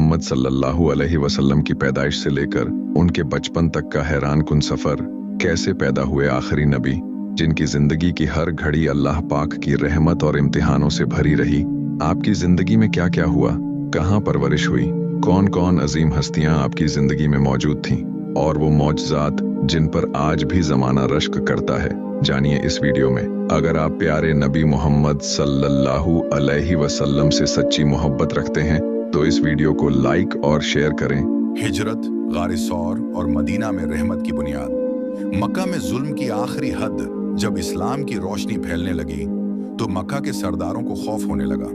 मोहम्मद सल्लल्लाहु अलैहि वसल्लम की पैदाइश से लेकर उनके बचपन तक का हैरान कुन सफर। कैसे पैदा हुए आखिरी नबी, जिनकी जिंदगी की हर घड़ी अल्लाह पाक की रहमत और इम्तिहानों से भरी रही। आपकी जिंदगी में क्या क्या हुआ, कहाँ परवरिश हुई, कौन कौन अजीम हस्तियां आपकी जिंदगी में मौजूद थीं, और वो मौजज़ात जिन पर आज भी जमाना रश्क करता है, जानिए इस वीडियो में। अगर आप प्यारे नबी मोहम्मद सल्लल्लाहु अलैहि वसल्लम से सच्ची मोहब्बत रखते हैं तो इस वीडियो को लाइक और शेयर करें। हिजरत, गार सौर और मदीना में रहमत की बुनियाद। मक्का में जुल्म की आखिरी हद जब इस्लाम की रोशनी फैलने लगी तो मक्का के सरदारों को खौफ होने लगा।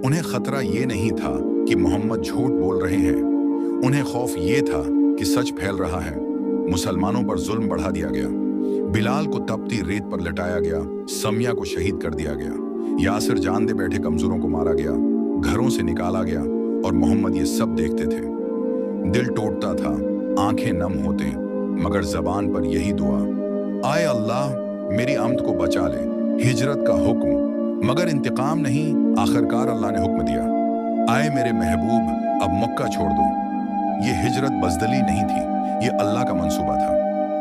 उन्हें खतरा ये नहीं था कि मोहम्मद झूठ बोल रहे हैं, उन्हें खौफ ये था कि सच फैल रहा है। मुसलमानों पर जुल्म बढ़ा दिया गया, बिलाल को तपती रेत पर लटाया गया, समिया को शहीद कर दिया गया, यासिर जान दे बैठे कमजोरों को मारा गया, घरों से निकाला गया, और मोहम्मद ये सब देखते थे। दिल टूटता था, आंखें नम होते, मगर जबान पर यही दुआ, आए अल्लाह मेरी आमद को बचा ले। हिजरत का हुक्म, मगर इंतकाम नहीं, आखिरकार अल्लाह ने हुक्म दिया, आए मेरे महबूब अब मक्का छोड़ दो। ये हिजरत बजदली नहीं थी, ये अल्लाह का मंसूबा था।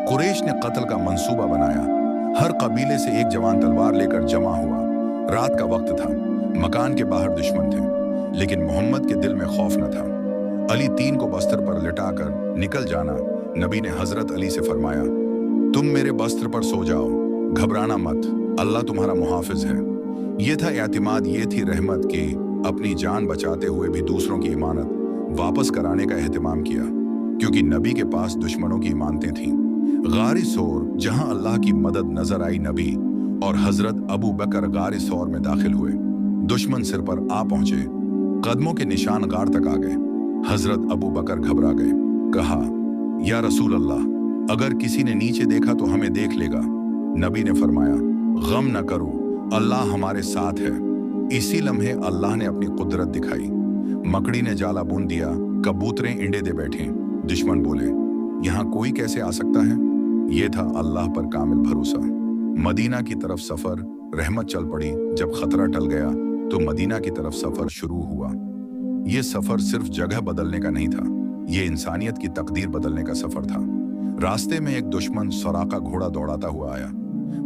कुरैश ने कत्ल का मंसूबा बनाया, हर कबीले से एक जवान तलवार लेकर जमा हुआ। रात का वक्त था, मकान के बाहर दुश्मन थे, लेकिन मोहम्मद के दिल में खौफ न था। अली 3 को बस्तर पर लिटाकर निकल जाना। नबी ने हजरत अली से फरमाया, तुम मेरे बस्तर पर सो जाओ, घबराना मत, अल्लाह तुम्हारा मुहाफिज है। ये था एतमाद, ये थी रहमत कि अपनी जान बचाते हुए भी दूसरों की इमानत वापस कराने का एहतमाम किया, क्योंकि नबी के पास दुश्मनों की इमानतें थीं। गार सौर, जहां अल्लाह की मदद नजर आई, नबी और हजरत अबू बकर गार सौर में दाखिल हुए। दुश्मन सिर पर आ पहुंचे, कदमों के निशान गार तक आ गए। हजरत अबू बकर घबरा गए, कहा, या रसूल अल्लाह, अगर किसी ने नीचे देखा तो हमें देख लेगा। नबी ने फरमाया, गम न करो, अल्लाह हमारे साथ है। इसी लम्हे अल्लाह ने अपनी कुदरत दिखाई, मकड़ी ने जाला बुन दिया, कबूतरें इंडे दे बैठे। दुश्मन बोले, यहाँ कोई कैसे आ सकता है? ये था अल्लाह पर कामिल भरोसा। मदीना की तरफ सफर, रहमत चल पड़ी। जब खतरा टल गया तो मदीना की तरफ सफर शुरू हुआ। ये सफर सिर्फ जगह बदलने का नहीं था, ये इंसानियत की तकदीर बदलने का सफर था। रास्ते में एक दुश्मन सराका घोड़ा दौड़ाता हुआ आया,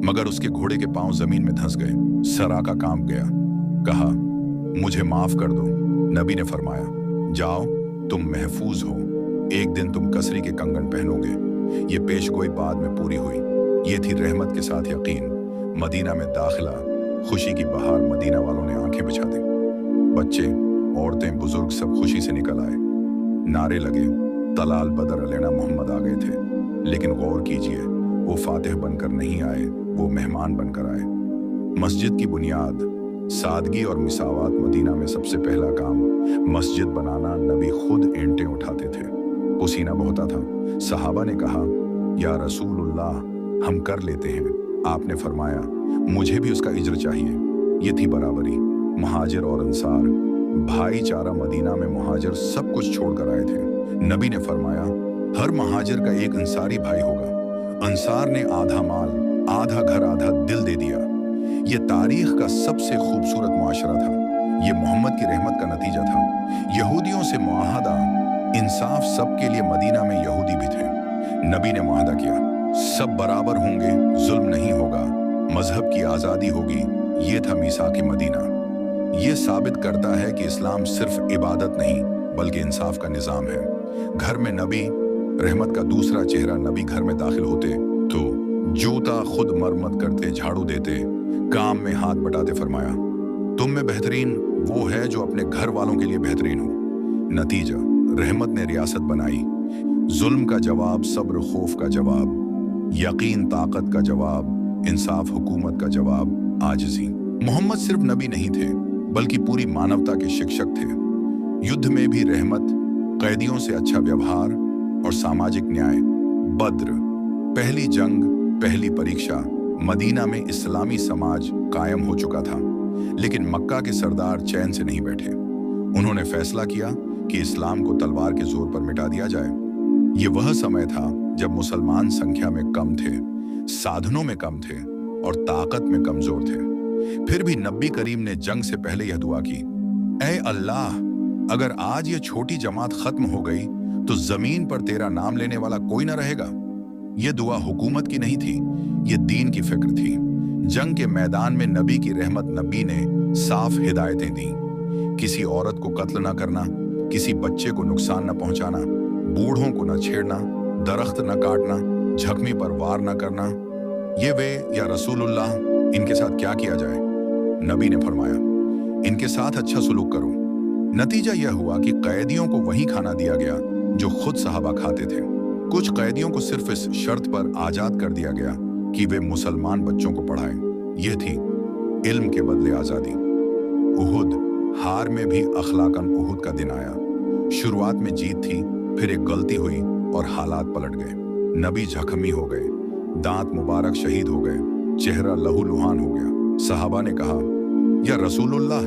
मगर उसके घोड़े के पांव जमीन में धंस गए। सराका कांप गया, कहा, मुझे माफ कर दो। नबी ने फरमाया, जाओ, तुम महफूज हो, एक दिन तुम कसरी के कंगन पहनोगे। ये पेशगोई बाद में पूरी हुई। ये थी रहमत के साथ यकीन। मदीना में दाखिला, खुशी की बहार, मदीना वालों ने आंखें बिछा दी। बच्चे, औरतें, बुजुर्ग सब खुशी से निकल आए। नारे लगे, तलाल बदर अलेना मोहम्मद आ गए थे। लेकिन गौर कीजिए, वो फातिह बनकर नहीं आए, वो मेहमान बनकर आए। मस्जिद की बुनियाद, सादगी और मिसावात। मदीना में सबसे पहला काम मस्जिद बनाना। नबी खुद ईंटें उठाते थे, पसीना बहता था। सहाबा ने कहा, या रसूलुल्लाह, हम कर लेते हैं। आपने फरमाया, मुझे भी उसका इज्र चाहिए। ये थी बराबरी। मुहाजिर और अंसार, भाईचारा। मदीना में मुहाजिर सब कुछ छोड़कर आए थे। नबी ने फरमाया, हर मुहाजिर का एक अंसारी भाई होगा। अंसार ने आधा माल, आधा घर, आधा दिल दे दिया। ये तारीख का सबसे खूबसूरत मुआशरा था। ये मोहम्मद की रहमत का नतीजा था। यहूदियों से मुआहदा, इंसाफ सबके लिए। मदीना में यहूदी भी थे। नबी ने मुआहदा किया, सब बराबर होंगे, जुल्म नहीं होगा, मजहब की आज़ादी होगी। ये था मीसाक मदीना। ये साबित करता है कि इस्लाम सिर्फ इबादत नहीं बल्कि इंसाफ का निज़ाम है। घर में नबी, रहमत का दूसरा चेहरा। नबी घर में दाखिल होते तो जूता खुद मरम्मत करते, झाड़ू देते, काम में हाथ बटाते। फरमाया, तुम में बेहतरीन वो है जो अपने घर वालों के लिए बेहतरीन हो। नतीजा, रहमत ने रियासत बनाई। जुल्म का जवाब सब्र, खौफ का जवाब यकीन, ताकत का जवाब इंसाफ, हुकूमत का जवाब आजिज़ी। मोहम्मद सिर्फ नबी नहीं थे बल्कि पूरी मानवता के शिक्षक थे। युद्ध में भी रहमत, कैदियों से अच्छा व्यवहार और सामाजिक न्याय। बद्र, पहली जंग, पहली परीक्षा। मदीना में इस्लामी समाज कायम हो चुका था, लेकिन मक्का के सरदार चैन से नहीं बैठे। उन्होंने फैसला किया कि इस्लाम को तलवार के जोर पर मिटा दिया जाए। ये वह समय था जब मुसलमान संख्या में कम थे, साधनों में कम थे और ताकत में कमजोर थे। फिर भी नबी करीम ने जंग से पहले यह दुआ की, ऐ अल्लाह, अगर आज ये छोटी जमात खत्म हो गई तो जमीन पर तेरा नाम लेने वाला कोई ना रहेगा। ये दुआ हुकूमत की नहीं थी, ये दीन की फिक्र थी। जंग के मैदान में नबी की रहमत नबी ने साफ हिदायतें दी। किसी औरत को कत्ल ना करना, किसी बच्चे को नुकसान न पहुंचाना, बूढ़ों को न छेड़ना, दरख्त न काटना, जख्मी पर वार न करना। ये वे या रसूलुल्लाह, इनके साथ क्या किया जाए? नबी ने फरमाया, इनके साथ अच्छा सलूक करो। नतीजा यह हुआ कि कैदियों को वही खाना दिया गया जो खुद सहाबा खाते थे। कुछ कैदियों को सिर्फ इस शर्त पर आजाद कर दिया गया कि वे मुसलमान बच्चों को पढ़ाएं। यह थी इल्म के बदले आजादी। उहुद, हार में भी अखलाकन उहुद का दिन आया। शुरुआत में जीत थी, फिर एक गलती हुई और हालात पलट गए। नबी जख्मी हो गए, दांत मुबारक शहीद हो गए, चेहरा लहूलुहान हो गया। सहाबा ने कहा, या रसूलुल्लाह,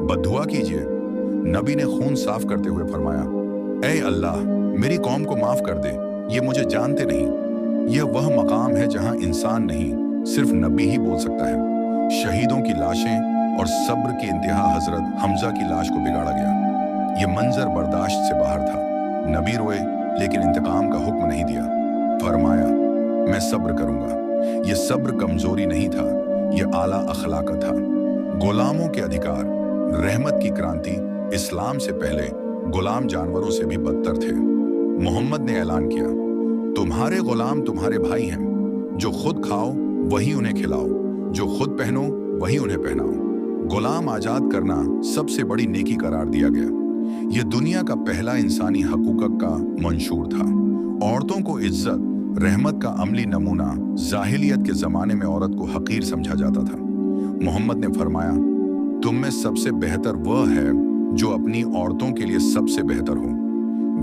बद्दुआ कीजिए। नबी ने खून साफ करते हुए फरमाया, ऐ अल्लाह, मेरी कौम को माफ कर दे, ये मुझे जानते नहीं। यह वह मकाम है जहां इंसान नहीं, सिर्फ नबी ही बोल सकता है। शहीदों की लाशें और सब्र की इंतहा हजरत हमजा की लाश को बिगाड़ा गया। यह मंजर बर्दाश्त से बाहर था। नबी रोए लेकिन इंतकाम का हुक्म नहीं दिया। फरमाया, मैं सब्र करूंगा। यह सब्र कमजोरी नहीं था, यह आला अखलाक था। गुलामों के अधिकार, रहमत की क्रांति इस्लाम से पहले गुलाम जानवरों से भी बदतर थे। मोहम्मद ने ऐलान किया, तुम्हारे गुलाम तुम्हारे भाई हैं। जो खुद खाओ वही उन्हें खिलाओ, जो खुद पहनो वही उन्हें पहनाओ। गुलाम आजाद करना सबसे बड़ी नेकी करार दिया गया। यह दुनिया का पहला इंसानी हकूक़ का मंशूर था। औरतों को इज्जत, रहमत का अमली नमूना जाहिलियत के जमाने में औरत को हकीर समझा जाता था। मोहम्मद ने फरमाया, तुम में सबसे बेहतर वह है जो अपनी औरतों के लिए सबसे बेहतर हो।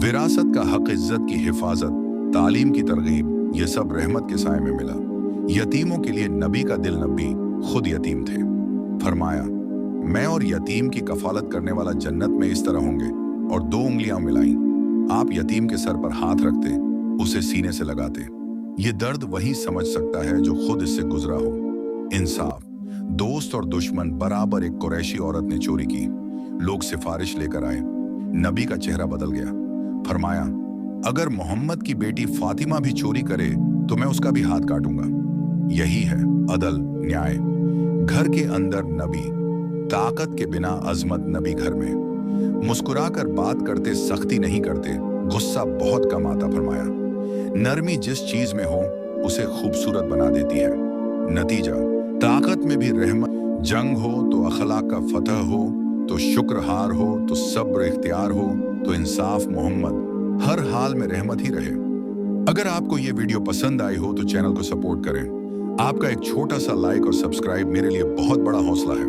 विरासत का हक, इज्जत की हिफाजत, तालीम की तरगीब, ये सब रहमत के साए में मिला। यतीमों के लिए नबी का दिल नबी खुद यतीम थे। फरमाया, मैं और यतीम की कफालत करने वाला जन्नत में इस तरह होंगे। और 2 उंगलियां मिलाई, आप यतीम के सर पर हाथ रखते, उसे सीने से लगाते। ये दर्द वही समझ सकता है जो खुद इससे गुजरा हो। इंसाफ, दोस्त और दुश्मन बराबर। एक कुरैशी औरत ने चोरी की, लोग सिफारिश लेकर आए। नबी का चेहरा बदल गया। फरमाया, अगर मोहम्मद की बेटी फातिमा भी चोरी करे तो मैं उसका भी हाथ काटूंगा। यही है अदल, न्याय। घर के अंदर नबी, ताकत के बिना अजमत। नबी घर में मुस्कुराकर बात करते, सख्ती नहीं करते, गुस्सा बहुत कम आता। फरमाया, नरमी जिस चीज में हो उसे खूबसूरत बना देती है। नतीजा, ताकत में भी रहमत। जंग हो तो अखलाक का फतह हो, तो शुक्र हार हो, तो सब्र इख्तियार हो, तो इंसाफ मोहम्मद। हर हाल में रहमत ही रहे। अगर आपको ये वीडियो पसंद आई हो तो चैनल को सपोर्ट करें। आपका एक छोटा सा लाइक और सब्सक्राइब मेरे लिए बहुत बड़ा हौसला है।